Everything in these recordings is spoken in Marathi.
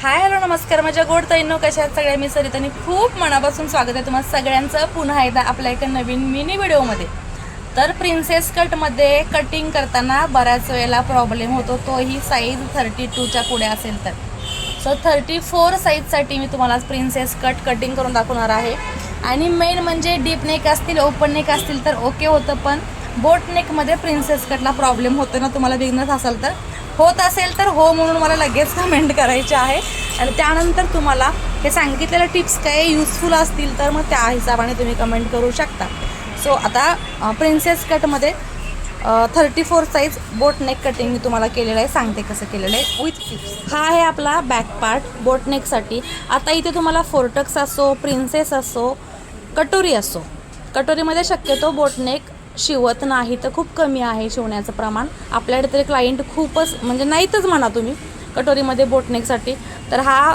हाय हॅलो नमस्कार माझ्या गोड ताईंनो, कशा आहेत सगळ्या? मी सरिता आणि खूप मनापासून स्वागत आहे तुम्हाला सगळ्यांचं पुन्हा एकदा आपल्या एका नवीन मिनी व्हिडिओमध्ये. तर प्रिन्सेस कटमध्ये कटिंग करताना बऱ्याच वेळेला प्रॉब्लेम होतो, तोही साईज 32च्या पुढे असेल तर. सो 34 साईजसाठी मी तुम्हाला प्रिन्सेस कटिंग करून दाखवणार आहे. आणि मेन म्हणजे डीप नेक असतील, ओपन नेक असतील तर ओके होतं, पण बोट नेकमध्ये प्रिन्सेस कटला प्रॉब्लेम होतो ना. तुम्हाला बिझनेस असेल तर होत असेल तर हो म्हणून मला लगेच कमेंट करायचे आहे. आणि त्यानंतर तुम्हाला हे सांगितलेल्या टिप्स काही युजफुल असतील तर मग त्या हिशोबाने तुम्ही कमेंट करू शकता. सो आता प्रिन्सेस कटमध्ये 34 साईज बोट नेक कटिंग मी तुम्हाला केलेलं आहे, सांगते कसं केलेलं आहे विथ टिप्स. हा आहे आपला बॅक पार्ट बोट नेकसाठी. आता इथे तुम्हाला फोर्टक्स असो, प्रिन्सेस असो, कटोरी असो, कटोरीमध्ये शक्यतो बोट नेक शिवत नाही, तर खूप कमी आहे शिवण्याचं प्रमाण आपल्याकडे. तरी क्लायंट खूपच म्हणजे नाहीतच म्हणा तुम्ही कटोरीमध्ये बोटनेकसाठी. तर हा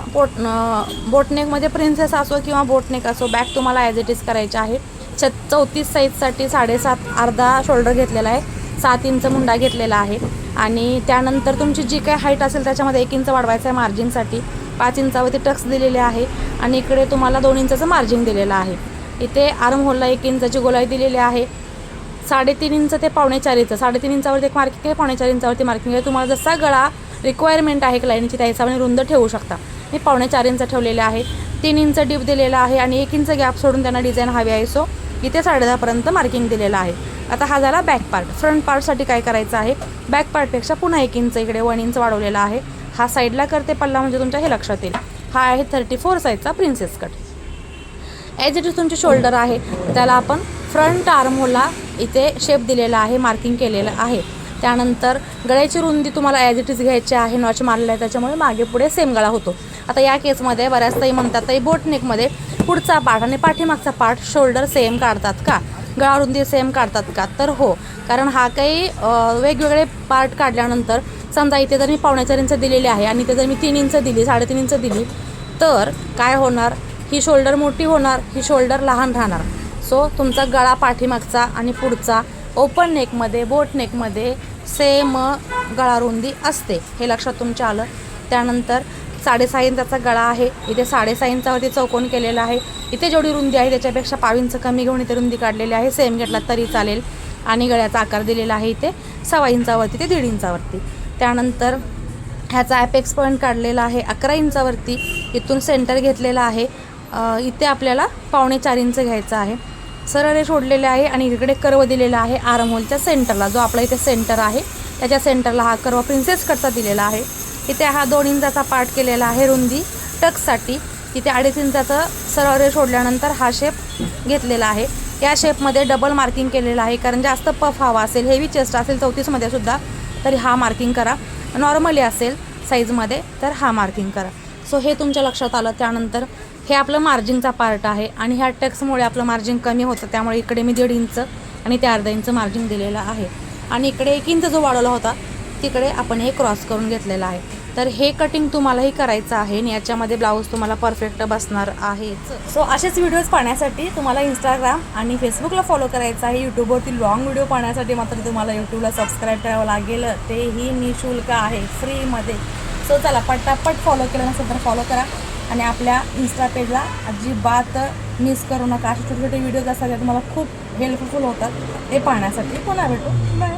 बोटनेकमध्ये प्रिन्सेस असो किंवा बोटनेक असो, बॅक तुम्हाला ॲज इट इज करायचे आहे. 34 साईजसाठी 7.5 अर्धा शोल्डर घेतलेला आहे, 7 इंच मुंडा घेतलेला आहे. आणि त्यानंतर तुमची जी काय हाईट असेल त्याच्यामध्ये 1 इंच वाढवायचं आहे मार्जिनसाठी. 5 इंचावरती टक्स दिलेले आहे आणि इकडे तुम्हाला 2 इंचाचं मार्जिन दिलेलं आहे. इथे आर्म होलला 1 इंचाची गोलाई दिलेली आहे. 3.5 इंच ते 4.5 इंच, 3.5 इंचावरती एक मार्किंग आहे, 4.5 इंचावरती मार्किंग आहे. तुम्हाला जसा गळा रिक्वायरमेंट आहे क्लायंटची त्या हिशोबाने रुंद ठेवू शकता. मी 4.5 इंच ठेवलेले आहे. 3 इंच डीप दिलेला आहे आणि 1 इंच गॅप सोडून त्यांना डिझाईन हवी आहे. सो इथे 10.5पर्यंत मार्किंग दिलेलं आहे. आता हा झाला बॅक पार्ट. फ्रंट पार्टसाठी काय करायचं आहे, बॅक पार्टपेक्षा पुन्हा 1 इंच इकडे 1 इंच वाढवलेला आहे. हा साईडला करते पल्ला म्हणजे तुमच्या हे लक्षात येईल. हा आहे 34 साईजचा princess cut. As it is तुमची शोल्डर आहे, त्याला आपण फ्रंट आर्महोलला इथे शेप दिलेला आहे, मार्किंग केलेलं आहे. त्यानंतर गळ्याची रुंदी तुम्हाला ॲज इट इज घ्यायची आहे. नॉच मारलेला आहे त्याच्यामुळे मागे पुढे सेम गळा होतो. आता या केसमध्ये बऱ्याच ताई म्हणतात ताई बोटनेकमध्ये पुढचा पार्ट आणि पाठीमागचा पार्ट शोल्डर सेम काढतात का, गळा रुंदी सेम काढतात का? तर हो, कारण हा काही वेगवेगळे पार्ट काढल्यानंतर समजा इथे जर मी 4.5 इंच दिलेली आहे आणि इथे जर मी 3 इंच दिली, 3.5 इंच दिली, तर काय होणार, ही शोल्डर मोठी होणार, ही शोल्डर लहान राहणार. सो तुमचा गळा पाठीमागचा आणि पुढचा ओपन नेकमध्ये बोट नेकमध्ये सेम गळा रुंदी असते, हे लक्षात तुमच्या आलं. त्यानंतर 6.5 इंचाचा गळा आहे, इथे 6.5 इंचावरती चौकोन केलेला आहे. इथे जेवढी रुंदी आहे त्याच्यापेक्षा 5 इंच कमी घेऊन इथे रुंदी काढलेली आहे. सेम घेतला तरी चालेल. आणि गळ्याचा आकार दिलेला आहे इथे 6 इंचावरती ते 1.5 इंचावरती. त्यानंतर ह्याचा ॲपेक्स पॉईंट काढलेला आहे 11 इंचावरती. इथून सेंटर घेतलेला आहे, इथे आपल्याला 4.25 इंच घ्यायचा आहे. सरळ रेष ओढलेले आहे आणि इकडे कर्व दिलेला आहे आर्महोलच्या सेंटरला, जो आपला इथे सेंटर आहे त्याच्या सेंटरला हा कर्व प्रिन्सेस कटचा दिलेला आहे. इथे हा 2 इंचाचा पार्ट केलेला आहे रुंदी टक्ससाठी. इथे 2.5 इंचाचं सरळ रेष ओढल्यानंतर हा शेप घेतलेला आहे. या शेपमध्ये डबल मार्किंग केलेलं आहे, कारण जास्त पफ हवा असेल, हेवी चेस्ट असेल 34मध्ये सुद्धा तरी हा मार्किंग करा. नॉर्मली असेल साईजमध्ये तर हा मार्किंग करा. सो हे तुमच्या लक्षात आलं. त्यानंतर हे आपलं मार्जिनचा पार्ट आहे आणि ह्या टक्समुळे आपलं मार्जिन कमी होतं, त्यामुळे इकडे मी 1.5 इंच आणि ते अर्धा इंच मार्जिन दिलेलं आहे. आणि इकडे 1 इंच जो वाढवला होता तिकडे आपण हे क्रॉस करून घेतलेलं आहे. तर हे कटिंग तुम्हालाही करायचं आहे आणि याच्यामध्ये ब्लाऊज तुम्हाला परफेक्ट बसणार आहेच. सो असेच व्हिडिओज पाहण्यासाठी तुम्हाला इंस्टाग्राम आणि फेसबुकला फॉलो करायचं आहे. यूट्यूबवरती लॉंग व्हिडिओ पाहण्यासाठी मात्र तुम्हाला यूट्यूबला सबस्क्राईब करावं लागेल, तेही निःशुल्क आहे, फ्रीमध्ये. सो चला पटापट फॉलो केलं नसेल तर फॉलो करा आणि आपल्या इन्स्टा पेजला अजिबात मिस करू नका. असे छोटे छोटे व्हिडिओज असतात ते तुम्हाला खूप हेल्पफुल होतात, ते पाहण्यासाठी. पुन्हा भेटू, बाय.